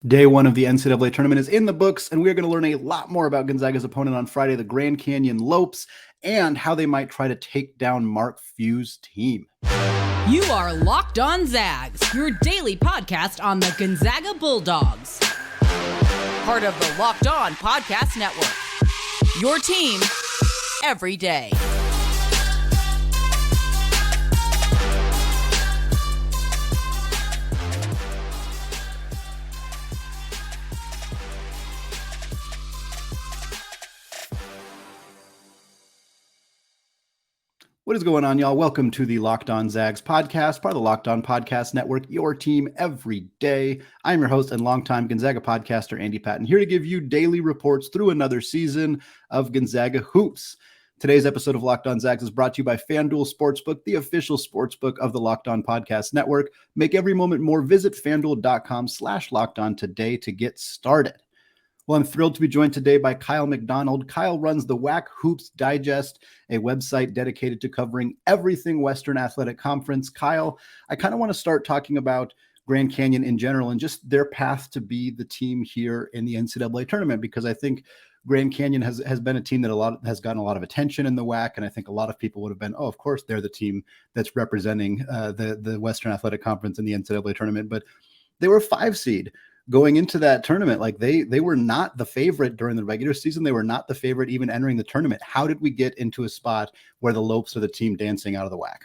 Day one of the NCAA tournament is in the books, and we're going to learn a lot more about Gonzaga's opponent on Friday, the Grand Canyon Lopes, and how they might try to take down Mark Few's team. You are Locked On Zags, your daily podcast on the Gonzaga Bulldogs. Part of the Locked On Podcast Network. Your team every day. What is going on, y'all? Welcome to the Locked On Zags podcast, part of the Locked On Podcast Network, your team every day. I'm your host and longtime Gonzaga podcaster, Andy Patton, here to give you daily reports through another season of Gonzaga Hoops. Today's episode of Locked On Zags is brought to you by FanDuel Sportsbook, the official sportsbook of the Locked On Podcast Network. Make every moment more. Visit FanDuel.com/LockedOn today to get started. Well, I'm thrilled to be joined today by Kyle McDonald. Kyle runs the WAC Hoops Digest, a website dedicated to covering everything Western Athletic Conference. Kyle, I kind of want to start talking about Grand Canyon in general and just their path to be the team here in the NCAA tournament, because I think Grand Canyon has been a team that has gotten a lot of attention in the WAC, and I think a lot of people would have been, oh, of course, they're the team that's representing the Western Athletic Conference in the NCAA tournament, but they were a 5 seed. Going into that tournament, like they were not the favorite during the regular season. They were not the favorite even entering the tournament. How did we get into a spot where the Lopes are the team dancing out of the WAC?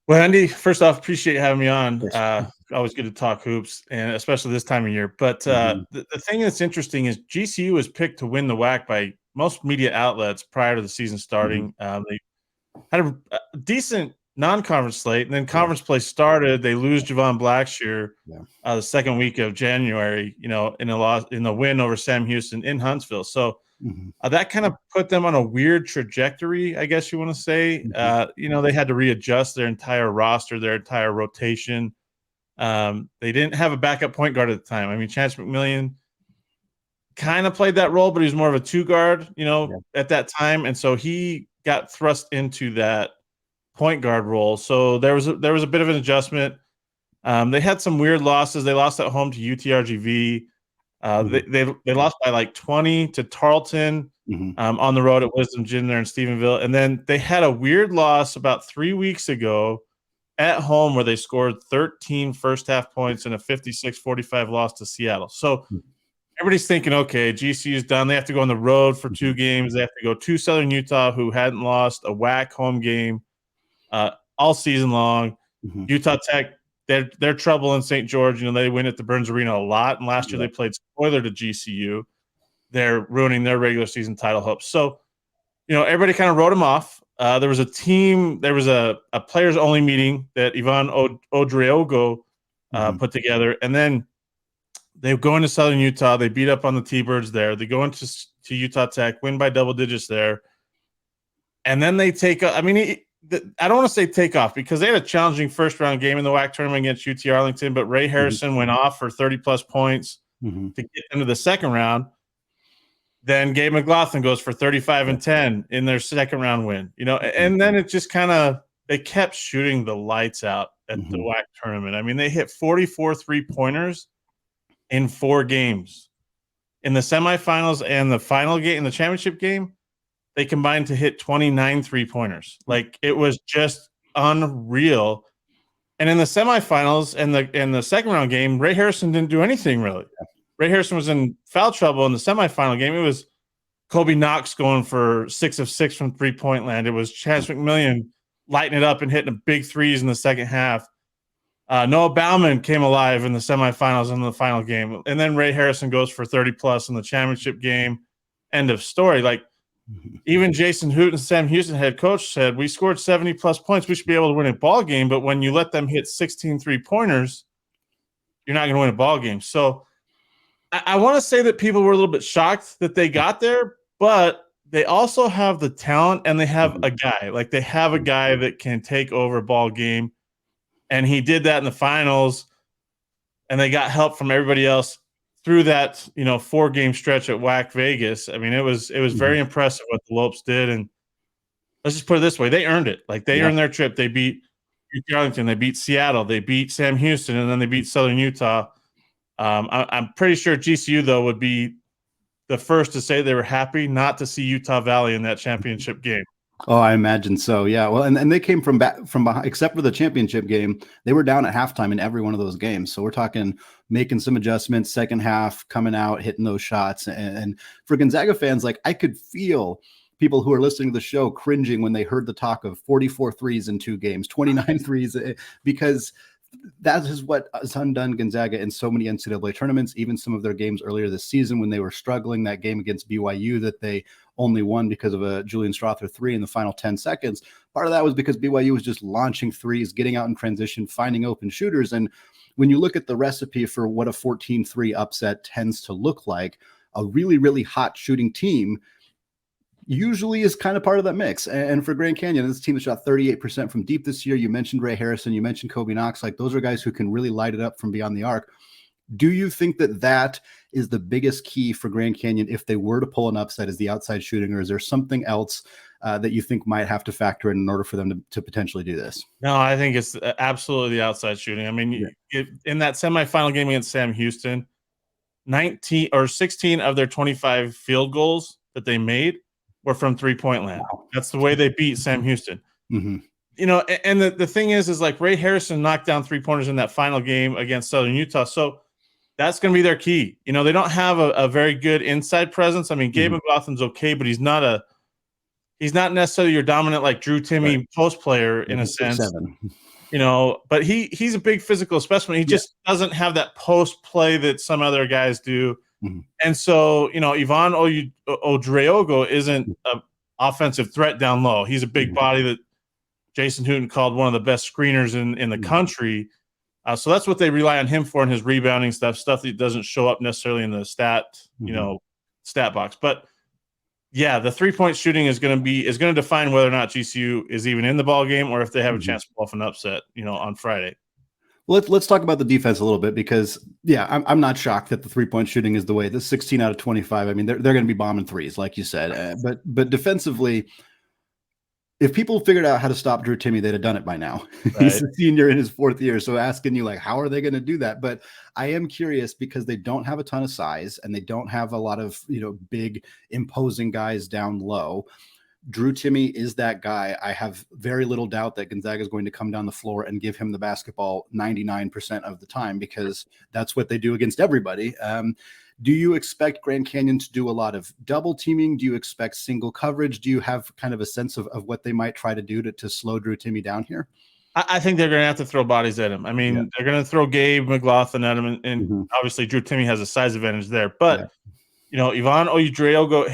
Well, Andy, first off, appreciate you having me on. Always good to talk hoops, and especially this time of year. But the thing that's interesting is GCU was picked to win the WAC by most media outlets prior to the season starting. They had a decent non-conference slate, and then conference play started. They lose Javon Blackshear the second week of January, in the win over Sam Houston in Huntsville. So that kind of put them on a weird trajectory, I guess you want to say. They had to readjust their entire roster, their entire rotation. They didn't have a backup point guard at the time. I mean, Chance McMillian kind of played that role, but he was more of a 2-guard, at that time, and so he got thrust into that point guard role. So there was a bit of an adjustment. They had some weird losses. They lost at home to UTRGV. They lost by like 20 to Tarleton on the road at Wisdom Gym there in Stephenville. And then they had a weird loss about 3 weeks ago at home where they scored 13 first half points in a 56-45 loss to Seattle. So everybody's thinking, okay, GCU's done. They have to go on the road for 2 games. They have to go to Southern Utah, who hadn't lost a WAC home game all season long. Utah Tech, they're trouble in St. George. They win at the Burns Arena a lot, and last year they played spoiler to GCU. They're ruining their regular season title hopes. So, everybody kind of wrote them off. There was a players only meeting that Ivan Odriogo put together, and then they go into Southern Utah. They beat up on the T-Birds there. They go into Utah Tech, win by double digits there, and then they take. I don't want to say take off because they had a challenging first-round game in the WAC tournament against UT Arlington, but Ray Harrison went off for 30-plus points to get into the second round. Then Gabe McLaughlin goes for 35 and 10 in their second-round win. And then it just they kept shooting the lights out at the WAC tournament. I mean, they hit 44 three-pointers in 4 games. In the semifinals and the final game, in the championship game, they combined to hit 29 three-pointers. Like, it was just unreal. And in the semifinals and the second round game, Ray Harrison didn't do anything really. Ray Harrison was in foul trouble in the semifinal game. It was Kobe Knox going for 6 of 6 from three-point land. It was Chance McMillian lighting it up and hitting a big threes in the second half. Noah Bauman came alive in the semifinals and the final game. And then Ray Harrison goes for 30-plus in the championship game. End of story. Like, even Jason Hooten, Sam Houston head coach, said, we scored 70-plus points. We should be able to win a ball game, but when you let them hit 16 three-pointers, you're not going to win a ball game. So I want to say that people were a little bit shocked that they got there, but they also have the talent and they have a guy. Like, they have a guy that can take over a ball game, and he did that in the finals, and they got help from everybody else through that, 4-game stretch at WAC Vegas. I mean, it was very impressive what the Lopes did. And let's just put it this way. They earned it. Like, they earned their trip. They beat UT Arlington. They beat Seattle. They beat Sam Houston, and then they beat Southern Utah. I'm pretty sure GCU, though, would be the first to say they were happy not to see Utah Valley in that championship game. Oh, I imagine so. Yeah. Well, and they came from behind, except for the championship game. They were down at halftime in every one of those games. So we're talking making some adjustments, second half, coming out, hitting those shots. And for Gonzaga fans, like, I could feel people who are listening to the show cringing when they heard the talk of 44 threes in 2 games, 29 threes, because that is what has undone Gonzaga in so many NCAA tournaments, even some of their games earlier this season when they were struggling. That game against BYU that they only won because of a Julian Strother 3 in the final 10 seconds. Part of that was because BYU was just launching threes, getting out in transition, finding open shooters. And when you look at the recipe for what a 14-3 upset tends to look like, a really, really hot shooting team usually is kind of part of that mix. And for Grand Canyon, this team has shot 38% from deep this year. You mentioned Ray Harrison, you mentioned Kobe Knox. Like, those are guys who can really light it up from beyond the arc. Do you think that that is the biggest key for Grand Canyon if they were to pull an upset, is the outside shooting, or is there something else that you think might have to factor in order for them to potentially do this? No, I think it's absolutely the outside shooting. I mean, in that semifinal game against Sam Houston, 16 of their 25 field goals that they made were from three-point land. Wow. That's the way they beat Sam Houston. Mm-hmm. You know, and the thing is like Ray Harrison knocked down 3-pointers in that final game against Southern Utah. So that's going to be their key. You know, they don't have a very good inside presence. I mean, Gabe McLaughlin's okay, but he's not necessarily your dominant, like, Drew Timme post player in a sense. 6'7". You know, but he's a big physical specimen. He just doesn't have that post play that some other guys do. Mm-hmm. And so, you know, Ivan Odreogo isn't an offensive threat down low. He's a big body that Jason Hooten called one of the best screeners in the country. So that's what they rely on him for, in his rebounding stuff that doesn't show up necessarily in the stat box. But yeah, the 3-point shooting is going to define whether or not GCU is even in the ball game, or if they have a chance to pull off an upset, you know, on Friday. Well, let's talk about the defense a little bit, because I'm not shocked that the 3-point shooting is the way. The 16 out of 25. I mean, they're going to be bombing threes, like you said. But defensively, if people figured out how to stop Drew Timme, they'd have done it by now. Right. He's a senior in his 4th year. So asking you, like, how are they going to do that? But I am curious, because they don't have a ton of size and they don't have a lot of, you know, big imposing guys down low. Drew Timme is that guy. I have very little doubt that Gonzaga is going to come down the floor and give him the basketball 99% of the time, because that's what they do against everybody. Do you expect Grand Canyon to do a lot of double teaming? Do you expect single coverage? Do you have kind of a sense of what they might try to do to slow Drew Timme down here? I think they're going to have to throw bodies at him. I mean, they're going to throw Gabe McLaughlin at him, and obviously Drew Timme has a size advantage there. But you know, Ivan Odreogo,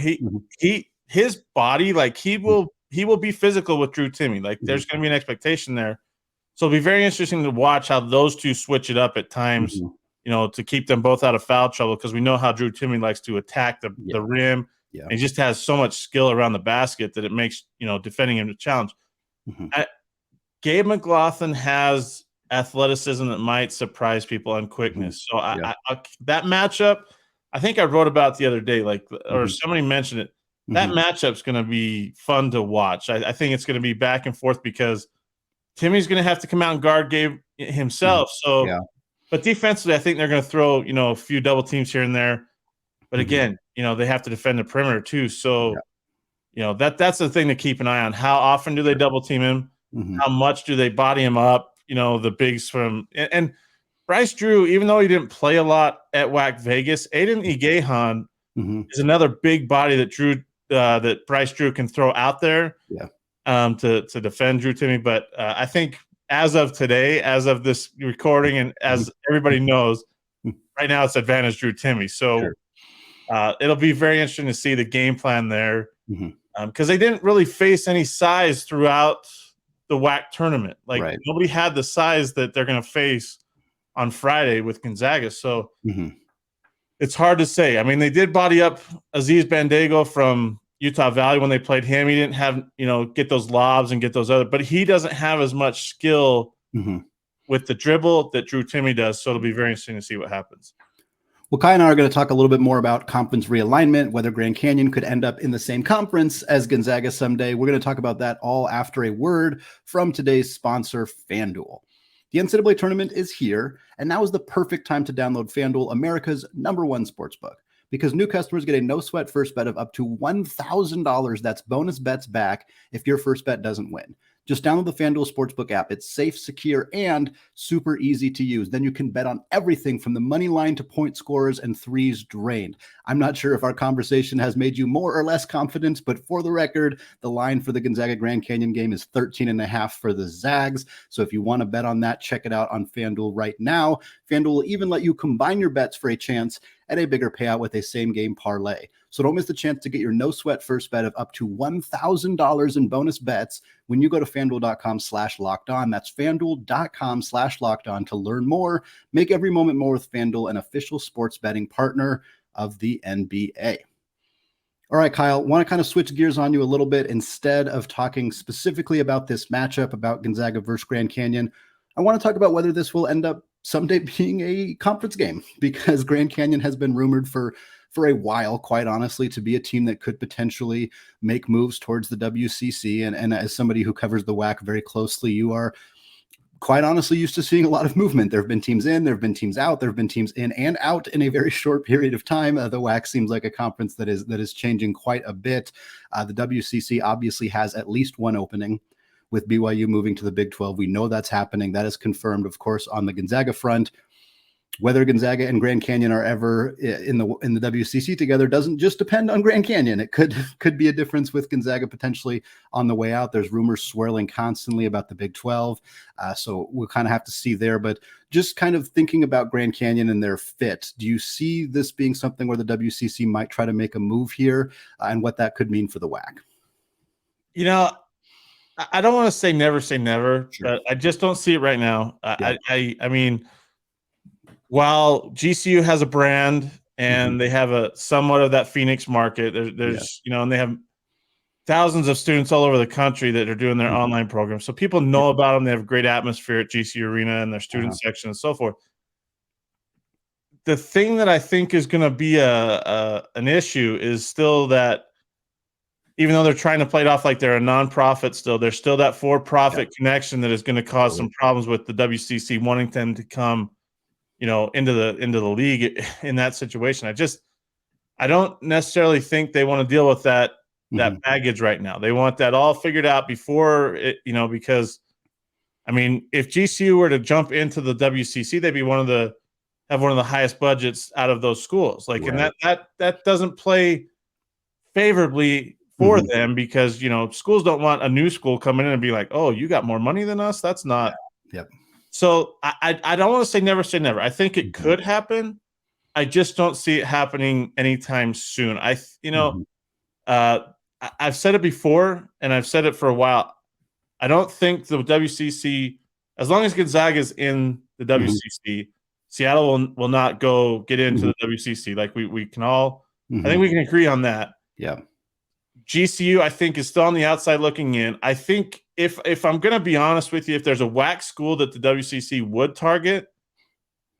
his body, like, he will be physical with Drew Timme. Like, there's going to be an expectation there. So it'll be very interesting to watch how those two switch it up at times. You know, to keep them both out of foul trouble, because we know how Drew Timme likes to attack the rim. Yeah. And he just has so much skill around the basket that it makes, you know, defending him a challenge. Gabe McLaughlin has athleticism that might surprise people on quickness. So that matchup, I think I wrote about the other day, like, or somebody mentioned it. That matchup's going to be fun to watch. I think it's going to be back and forth, because Timmy's going to have to come out and guard Gabe himself. But defensively, I think they're going to throw, you know, a few double teams here and there. But again, you know, they have to defend the perimeter too. So, you know, that's the thing to keep an eye on. How often do they double team him? How much do they body him up? You know, the bigs from and Bryce Drew, even though he didn't play a lot at WAC Vegas, Aiden Igehan is another big body that Bryce Drew can throw out there to defend Drew Timme. But I think, as of today, as of this recording, and as everybody knows, right now it's advantage Drew Timme. So it'll be very interesting to see the game plan there, because they didn't really face any size throughout the WAC tournament. Like, nobody had the size that they're going to face on Friday with Gonzaga. So it's hard to say. I mean, they did body up Aziz Bandago from Utah Valley when they played him. He didn't have, you know, get those lobs and get those other, but he doesn't have as much skill with the dribble that Drew Timme does. So it'll be very interesting to see what happens. Well, Kai and I are going to talk a little bit more about conference realignment, whether Grand Canyon could end up in the same conference as Gonzaga someday. We're going to talk about that all after a word from today's sponsor, FanDuel. The NCAA tournament is here, and now is the perfect time to download FanDuel, America's #1 sportsbook. Because new customers get a no-sweat first bet of up to $1,000. That's bonus bets back if your first bet doesn't win. Just download the FanDuel Sportsbook app. It's safe, secure, and super easy to use. Then you can bet on everything from the money line to point scorers and threes drained. I'm not sure if our conversation has made you more or less confident, but for the record, the line for the Gonzaga Grand Canyon game is 13.5 for the Zags. So if you want to bet on that, check it out on FanDuel right now. FanDuel will even let you combine your bets for a chance at a bigger payout with a same-game parlay. So don't miss the chance to get your no-sweat first bet of up to $1,000 in bonus bets when you go to FanDuel.com/lockedon. That's FanDuel.com/lockedon to learn more. Make every moment more with FanDuel, an official sports betting partner of the NBA. All right, Kyle, want to kind of switch gears on you a little bit. Instead of talking specifically about this matchup, about Gonzaga versus Grand Canyon, I want to talk about whether this will end up someday being a conference game, because Grand Canyon has been rumored for a while, quite honestly, to be a team that could potentially make moves towards the WCC. And as somebody who covers the WAC very closely, you are quite honestly used to seeing a lot of movement. There have been teams in, there have been teams out, there have been teams in and out in a very short period of time. The WAC seems like a conference that is changing quite a bit. The WCC obviously has at least one opening, with BYU moving to the Big 12. We know that's happening. That is confirmed, of course, on the Gonzaga front. Whether Gonzaga and Grand Canyon are ever in the WCC together doesn't just depend on Grand Canyon. It could be a difference with Gonzaga potentially on the way out. There's rumors swirling constantly about the Big 12. So we'll kind of have to see there. But just kind of thinking about Grand Canyon and their fit, do you see this being something where the WCC might try to make a move here, and what that could mean for the WAC? You know, I don't want to say never, sure, but I just don't see it right now. Yeah. I mean, while GCU has a brand and they have a somewhat of that Phoenix market, there's and they have thousands of students all over the country that are doing their online program. So people know about them. They have a great atmosphere at GCU Arena and their student section and so forth. The thing that I think is going to be an issue is still that, even though they're trying to play it off like they're a nonprofit still, there's still that for-profit connection that is going to cause some problems with the WCC wanting them to come, into the league in that situation. I don't necessarily think they want to deal with that baggage right now. They want that all figured out before it, because I mean, if GCU were to jump into the WCC, they'd be have one of the highest budgets out of those schools. Like, and that doesn't play favorably for them, because schools don't want a new school coming in and be like, oh, you got more money than us. That's not. Yep. So I don't want to say never say never. I think it could happen. I just don't see it happening anytime soon. I've said it before, and I've said it for a while. I don't think the WCC, as long as Gonzaga is in the WCC, Seattle will not go get into the WCC. Like we can all, I think we can agree on that. Yeah. GCU, I think, is still on the outside looking in. I think if I'm going to be honest with you, if there's a WAC school that the WCC would target,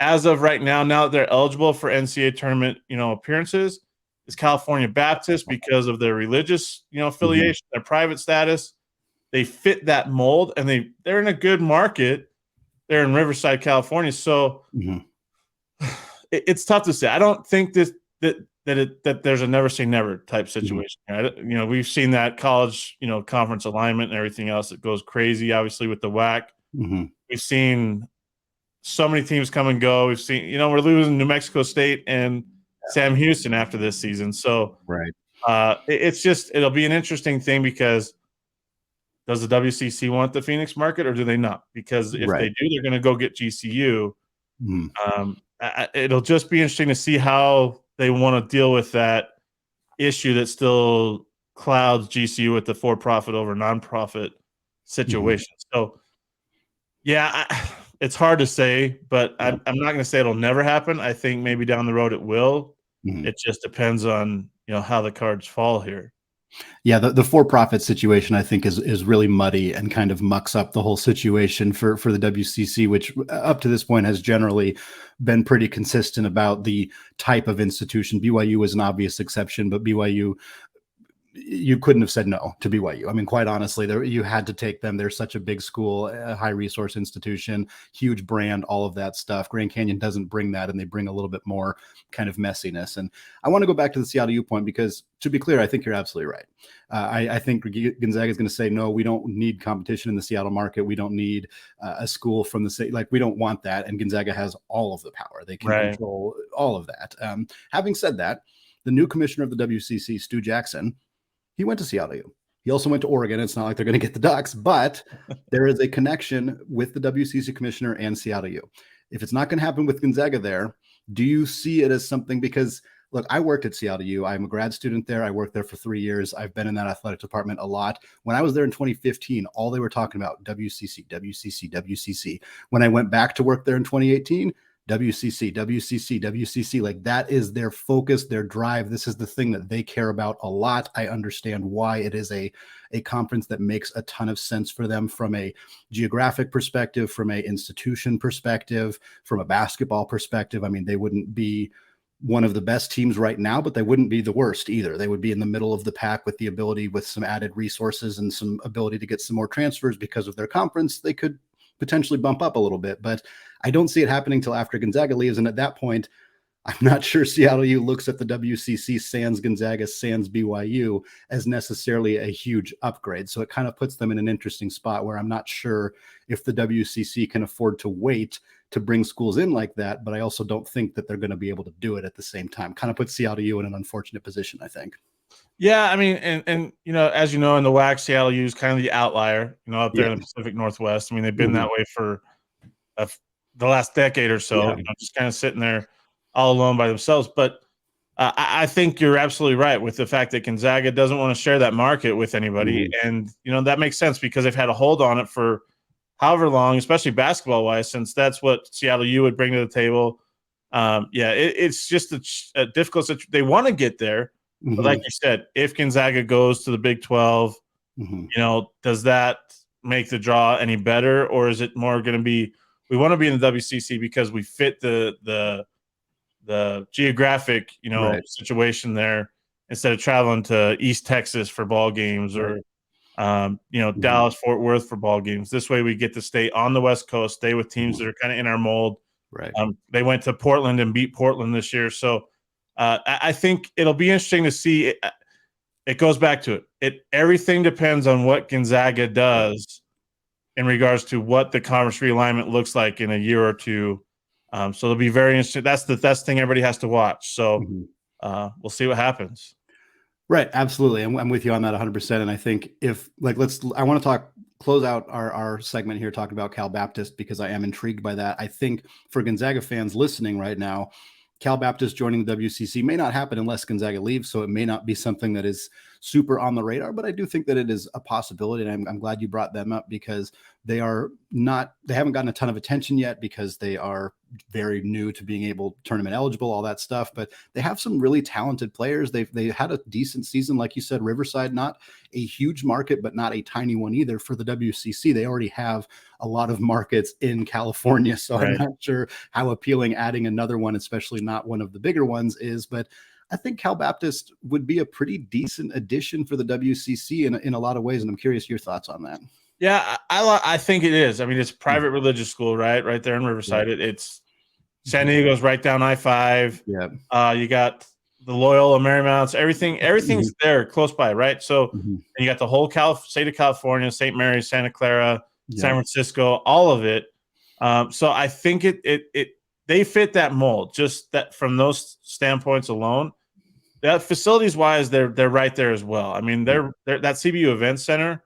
as of right now that they're eligible for NCAA tournament, appearances, is California Baptist, because of their religious, affiliation, their private status. They fit that mold, and they're in a good market. They're in Riverside, California. So it's tough to say. I don't think that there's a never say never type situation. We've seen that college, conference alignment and everything else that goes crazy, obviously, with the WAC. We've seen so many teams come and go. We've seen, we're losing New Mexico State and Sam Houston after this season. So it'll be an interesting thing, because does the WCC want the Phoenix market, or do they not? Because if they do, they're going to go get GCU. It'll just be interesting to see how they want to deal with that issue that still clouds GCU with the for-profit over nonprofit situation. So, it's hard to say, but I'm not going to say it'll never happen. I think maybe down the road it will. It just depends on how the cards fall here. Yeah, the for-profit situation, I think, is really muddy and kind of mucks up the whole situation for the WCC, which up to this point has generally been pretty consistent about the type of institution. BYU is an obvious exception, but BYU you couldn't have said no to BYU. I mean, quite honestly, you had to take them. They're such a big school, a high resource institution, huge brand, all of that stuff. Grand Canyon doesn't bring that, and they bring a little bit more kind of messiness. And I want to go back to the SeattleU point, because to be clear, I think you're absolutely right. I think Gonzaga is going to say, no, we don't need competition in the Seattle market. We don't need a school from the city. Like, we don't want that. And Gonzaga has all of the power. They can control all of that. Having said that, the new commissioner of the WCC, Stu Jackson, he went to SeattleU. He also went to Oregon. It's not like they're going to get the Ducks, but there is a connection with the WCC commissioner and SeattleU. If it's not going to happen with Gonzaga there, do you see it as something? Because look, I worked at SeattleU. I'm a grad student there. I worked there for 3 years. I've been in that athletic department a lot. When I was there in 2015, all they were talking about, WCC, WCC, WCC. When I went back to work there in 2018, WCC, WCC, WCC, like that is their focus, their drive. This is the thing that they care about a lot. I understand why it is a conference that makes a ton of sense for them from a geographic perspective, from a institution perspective, from a basketball perspective. I mean, they wouldn't be one of the best teams right now, but they wouldn't be the worst either. They would be in the middle of the pack with the ability, with some added resources and some ability to get some more transfers because of their conference. They could potentially bump up a little bit, but I don't see it happening till after Gonzaga leaves. And at that point, I'm not sure SeattleU looks at the WCC sans Gonzaga sans BYU as necessarily a huge upgrade. So it kind of puts them in an interesting spot where I'm not sure if the WCC can afford to wait to bring schools in like that, but I also don't think that they're going to be able to do it at the same time. Kind of puts SeattleU in an unfortunate position, I think. Yeah, I mean, and you know, as you know, in the WAC, SeattleU is kind of the outlier, you know, up there in the Pacific Northwest. I mean, they've been that way for the last decade or so, you know, just kind of sitting there all alone by themselves. But I think you're absolutely right with the fact that Gonzaga doesn't want to share that market with anybody. And, you know, that makes sense because they've had a hold on it for however long, especially basketball-wise, since that's what SeattleU would bring to the table. It's just a difficult situation. They want to get there. But like you said, if Gonzaga goes to the Big 12, you know, does that make the draw any better? Or is it more going to be, we want to be in the WCC because we fit the geographic, you know, situation there instead of traveling to East Texas for ball games or, you know, Dallas, Fort Worth for ball games. This way we get to stay on the West Coast, stay with teams that are kind of in our mold. They went to Portland and beat Portland this year. So I think it'll be interesting to see. It goes back to it. Everything depends on what Gonzaga does in regards to what the conference realignment looks like in a year or two. So it'll be very interesting. That's the thing everybody has to watch. So we'll see what happens. Right. Absolutely. I'm with you on that 100%. And I think I want to close out our segment here talking about Cal Baptist because I am intrigued by that. I think for Gonzaga fans listening right now, Cal Baptist joining the WCC may not happen unless Gonzaga leaves, so it may not be something that is super on the radar, but I do think that it is a possibility, and I'm glad you brought them up because they haven't gotten a ton of attention yet because they are very new to being able tournament eligible, all that stuff, but they have some really talented players. They had a decent season, like you said, Riverside, not a huge market, but not a tiny one either for the WCC. They already have a lot of markets in California, so I'm not sure how appealing adding another one, especially not one of the bigger ones, is, but I think Cal Baptist would be a pretty decent addition for the WCC in a lot of ways, and I'm curious your thoughts on that. Yeah, I think it is. I mean, it's a private religious school, right there in Riverside. It's San Diego's right down I-5. You got the Loyola Marymount, everything's there close by, right? So and you got the whole state of California, St. Mary's, Santa Clara, San Francisco, all of it. So I think they fit that mold. Just that from those standpoints alone. That facilities wise, they're right there as well. I mean, they're that CBU Event Center.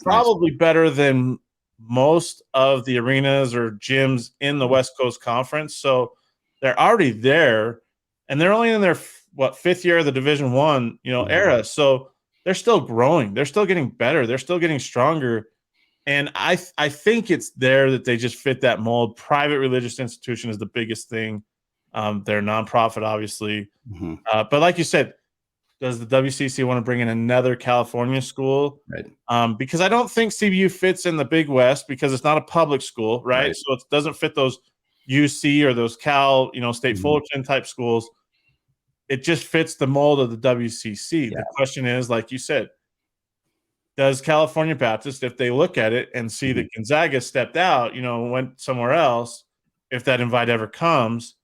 Probably better than most of the arenas or gyms in the West Coast Conference. So they're already there, and they're only in their fifth year of the Division I, era. So they're still growing. They're still getting better. They're still getting stronger. And I think it's there that they just fit that mold. Private religious institution is the biggest thing. They're nonprofit, obviously. But like you said, does the WCC want to bring in another California school? Because I don't think CBU fits in the Big West because it's not a public school, right? So it doesn't fit those UC or those Cal, State Fullerton type schools. it just fits the mold of the WCC. Yeah. The question is, like you said, does California Baptist, if they look at it and see that Gonzaga stepped out, went somewhere else, if that invite ever comes,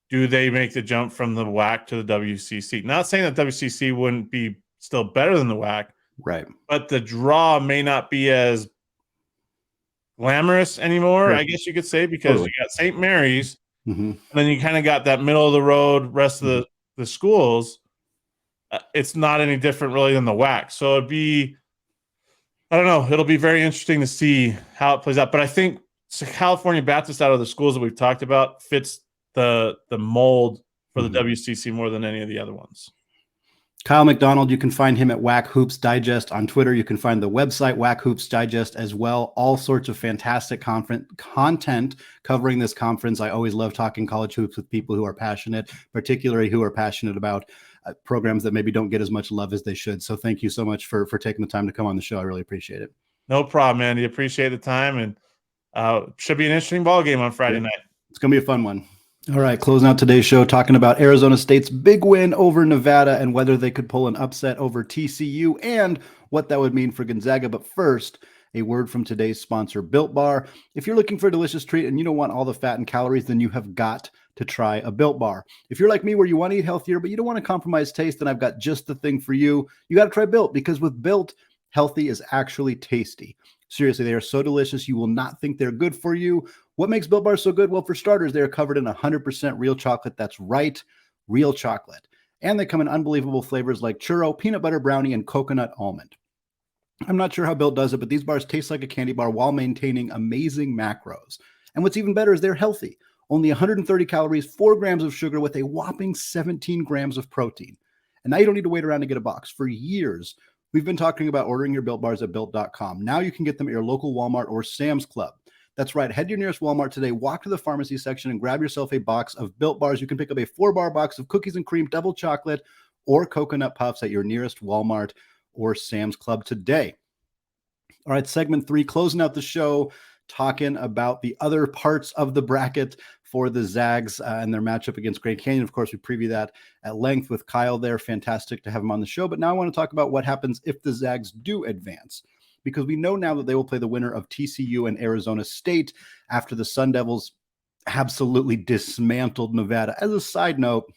do they make the jump from the WAC to the WCC? Not saying that WCC wouldn't be still better than the WAC, right? But the draw may not be as glamorous anymore, I guess you could say, because you got St. Mary's, and then you kind of got that middle of the road rest of the schools. It's not any different really than the WAC. So it'd be, I don't know, it'll be very interesting to see how it plays out. But I think California Baptist, out of the schools that we've talked about, fits the mold for the WCC more than any of the other ones. Kyle McDonald, you can find him at WAC Hoops Digest on Twitter. You can find the website WAC Hoops Digest as well. All sorts of fantastic content covering this conference. I always love talking college hoops with people who are passionate, particularly who are passionate about programs that maybe don't get as much love as they should. So thank you so much for taking the time to come on the show. I really appreciate it. No problem, Andy. Appreciate the time, and should be an interesting ball game on Friday night. It's going to be a fun one. All right, closing out today's show, talking about Arizona State's big win over Nevada and whether they could pull an upset over TCU and what that would mean for Gonzaga. But first, a word from today's sponsor, Built Bar. If you're looking for a delicious treat and you don't want all the fat and calories, then you have got to try a Built Bar. If you're like me, where you want to eat healthier, but you don't want to compromise taste, then I've got just the thing for you. You got to try Built, because with Built, healthy is actually tasty. Seriously, they are so delicious, you will not think they're good for you. What makes Built Bars so good? Well, for starters, they are covered in 100% real chocolate. That's right, real chocolate. And they come in unbelievable flavors like churro, peanut butter brownie, and coconut almond. I'm not sure how Built does it, but these bars taste like a candy bar while maintaining amazing macros. And what's even better is they're healthy. Only 130 calories, 4 grams of sugar with a whopping 17 grams of protein. And now you don't need to wait around to get a box. For years, we've been talking about ordering your Built Bars at Built.com. Now you can get them at your local Walmart or Sam's Club. That's right. Head to your nearest Walmart today, walk to the pharmacy section, and grab yourself a box of Built Bars. You can pick up a 4-bar box of cookies and cream, double chocolate, or coconut puffs at your nearest Walmart or Sam's Club today. All right, segment 3, closing out the show, talking about the other parts of the bracket for the Zags and their matchup against Grand Canyon. Of course, we preview that at length with Kyle there. Fantastic to have him on the show. But now I want to talk about what happens if the Zags do advance, because we know now that they will play the winner of TCU and Arizona State after the Sun Devils absolutely dismantled Nevada. As a side note,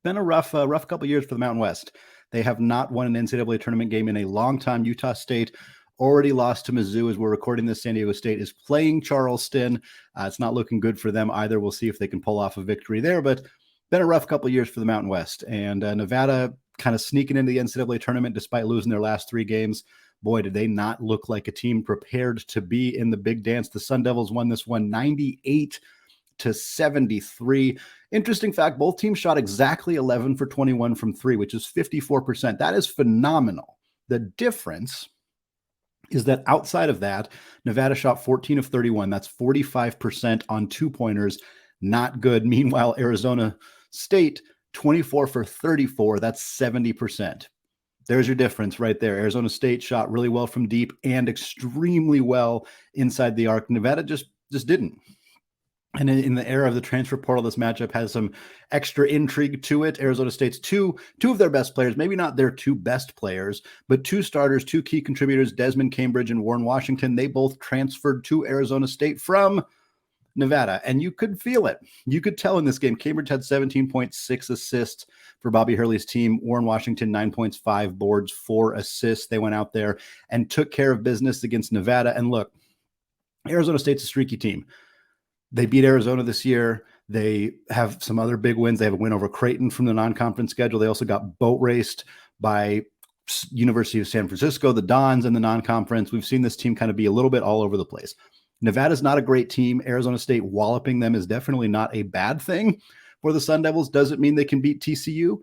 been a rough couple of years for the Mountain West. They have not won an NCAA tournament game in a long time. Utah State already lost to Mizzou as we're recording this. San Diego State is playing Charleston. It's not looking good for them either. We'll see if they can pull off a victory there, but been a rough couple of years for the Mountain West. And Nevada kind of sneaking into the NCAA tournament despite losing their last 3 games. Boy, did they not look like a team prepared to be in the big dance. The Sun Devils won this one 98-73. Interesting fact, both teams shot exactly 11 for 21 from 3, which is 54%. That is phenomenal. The difference is that outside of that, Nevada shot 14 of 31. That's 45% on 2-pointers. Not good. Meanwhile, Arizona State, 24 for 34. That's 70%. There's your difference right there. Arizona State shot really well from deep and extremely well inside the arc. Nevada just didn't. And in the era of the transfer portal, this matchup has some extra intrigue to it. Arizona State's two of their best players, maybe not their 2 best players, but 2 starters, 2 key contributors, Desmond Cambridge and Warren Washington. They both transferred to Arizona State from Nevada, and you could feel it. You could tell in this game. Cambridge had 17.6 assists for Bobby Hurley's team. Warren Washington, 9 points, 5 boards, 4 assists. They went out there and took care of business against Nevada. And look, Arizona State's a streaky team. They beat Arizona this year. They have some other big wins. They have a win over Creighton from the non-conference schedule. They also got boat raced by University of San Francisco, the Dons in the non-conference. We've seen this team kind of be a little bit all over the place. Nevada's not a great team. Arizona State walloping them is definitely not a bad thing for the Sun Devils. Does it mean they can beat TCU?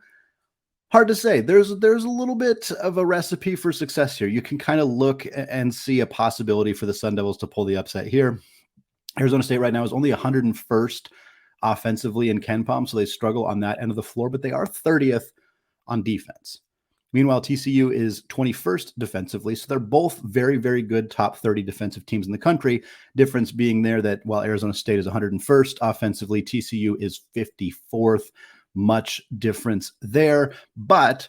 Hard to say. There's a little bit of a recipe for success here. You can kind of look and see a possibility for the Sun Devils to pull the upset here. Arizona State right now is only 101st offensively in KenPom, so they struggle on that end of the floor, but they are 30th on defense. Meanwhile, TCU is 21st defensively, so they're both very, very good top 30 defensive teams in the country. Difference being there that while Arizona State is 101st offensively, TCU is 54th. much difference there. But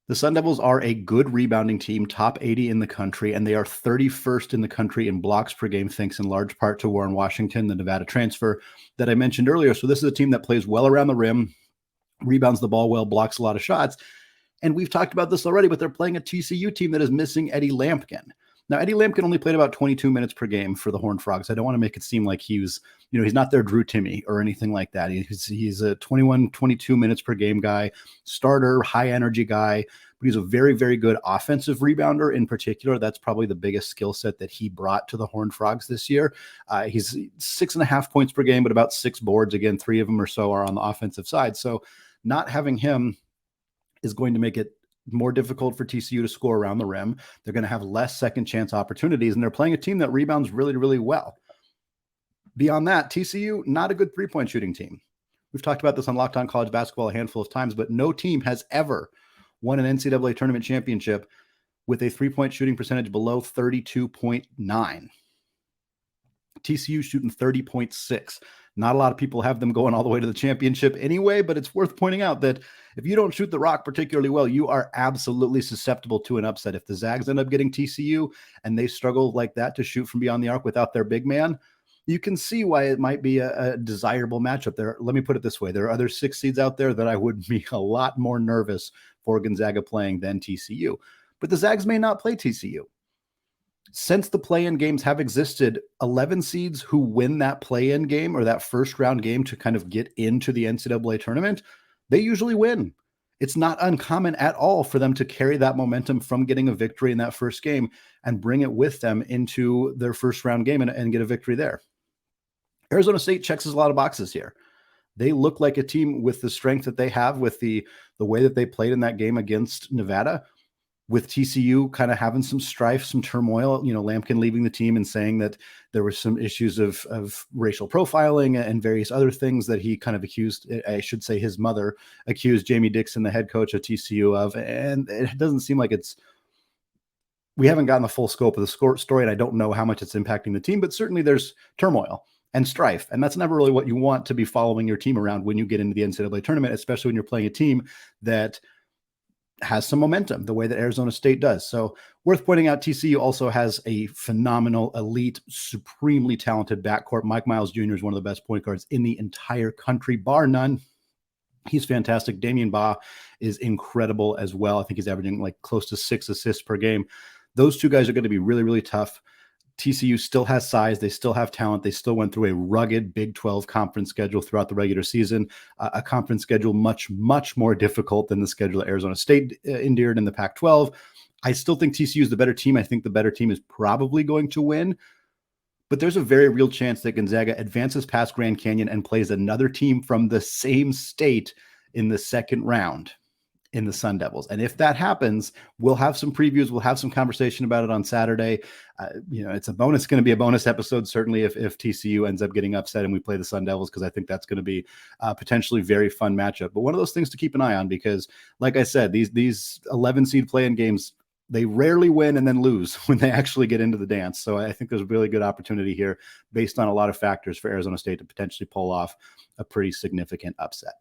the Sun Devils are a good rebounding team, top 80 in the country, and they are 31st in the country in blocks per game, thanks in large part to Warren Washington, the Nevada transfer that I mentioned earlier. So this is a team that plays well around the rim, rebounds the ball well, blocks a lot of shots. And we've talked about this already, but they're playing a TCU team that is missing Eddie Lampkin. Now, Eddie Lampkin only played about 22 minutes per game for the Horned Frogs. I don't want to make it seem like he's not their Drew Timme or anything like that. He's a 21, 22 minutes per game guy, starter, high energy guy, but he's a very, very good offensive rebounder in particular. That's probably the biggest skill set that he brought to the Horned Frogs this year. He's 6.5 points per game, but about 6 boards. Again, 3 of them or so are on the offensive side. So not having him is going to make it more difficult for TCU to score around the rim. They're going to have less second chance opportunities, and they're playing a team that rebounds really, really well. Beyond that, TCU, not a good three-point shooting team. We've talked about this on Locked On College Basketball a handful of times, but no team has ever won an NCAA tournament championship with a three-point shooting percentage below 32.9. TCU shooting 30.6. Not a lot of people have them going all the way to the championship anyway, but it's worth pointing out that if you don't shoot the rock particularly well, you are absolutely susceptible to an upset. If the Zags end up getting TCU and they struggle like that to shoot from beyond the arc without their big man, you can see why it might be a desirable matchup there. Let me put it this way. There are other 6 seeds out there that I would be a lot more nervous for Gonzaga playing than TCU. But the Zags may not play TCU. Since the play-in games have existed, 11 seeds who win that play-in game or that first round game to kind of get into the NCAA tournament, they usually win. It's not uncommon at all for them to carry that momentum from getting a victory in that first game and bring it with them into their first round game and get a victory there. Arizona State checks a lot of boxes here. They look like a team with the strength that they have, with the way that they played in that game against Nevada, with TCU kind of having some strife, some turmoil, Lampkin leaving the team and saying that there were some issues of racial profiling and various other things that he kind of accused, I should say his mother accused Jamie Dixon, the head coach of TCU, of. And it doesn't seem like we haven't gotten the full scope of the story, and I don't know how much it's impacting the team, but certainly there's turmoil and strife. And that's never really what you want to be following your team around when you get into the NCAA tournament, especially when you're playing a team that has some momentum the way that Arizona State does. So worth pointing out, TCU also has a phenomenal, elite, supremely talented backcourt. Mike Miles Jr. is one of the best point guards in the entire country, bar none. He's fantastic. Damian Baugh is incredible as well. I think he's averaging like close to 6 assists per game. Those 2 guys are going to be really, really tough. TCU still has size. They still have talent. They still went through a rugged Big 12 conference schedule throughout the regular season, a conference schedule much, much more difficult than the schedule that Arizona State endured in the Pac-12. I still think TCU is the better team. I think the better team is probably going to win, but there's a very real chance that Gonzaga advances past Grand Canyon and plays another team from the same state in the second round in the Sun Devils. And if that happens, we'll have some previews. We'll have some conversation about it on Saturday. It's going to be a bonus episode, certainly if TCU ends up getting upset and we play the Sun Devils, because I think that's going to be a potentially very fun matchup. But one of those things to keep an eye on, because like I said, these 11 seed play-in games, they rarely win and then lose when they actually get into the dance. So I think there's a really good opportunity here based on a lot of factors for Arizona State to potentially pull off a pretty significant upset.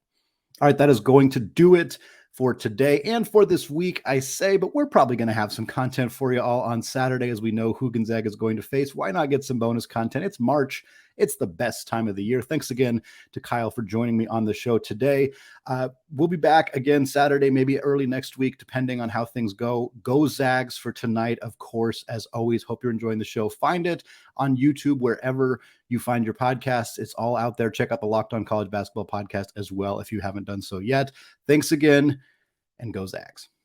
All right, that is going to do it for today and for this week, I say, but we're probably going to have some content for you all on Saturday as we know who Gonzaga is going to face. Why not get some bonus content? It's March. It's the best time of the year. Thanks again to Kyle for joining me on the show today. We'll be back again Saturday, maybe early next week, depending on how things go. Go Zags for tonight, of course, as always. Hope you're enjoying the show. Find it on YouTube, wherever you find your podcasts. It's all out there. Check out the Locked On College Basketball podcast as well if you haven't done so yet. Thanks again, and go Zags.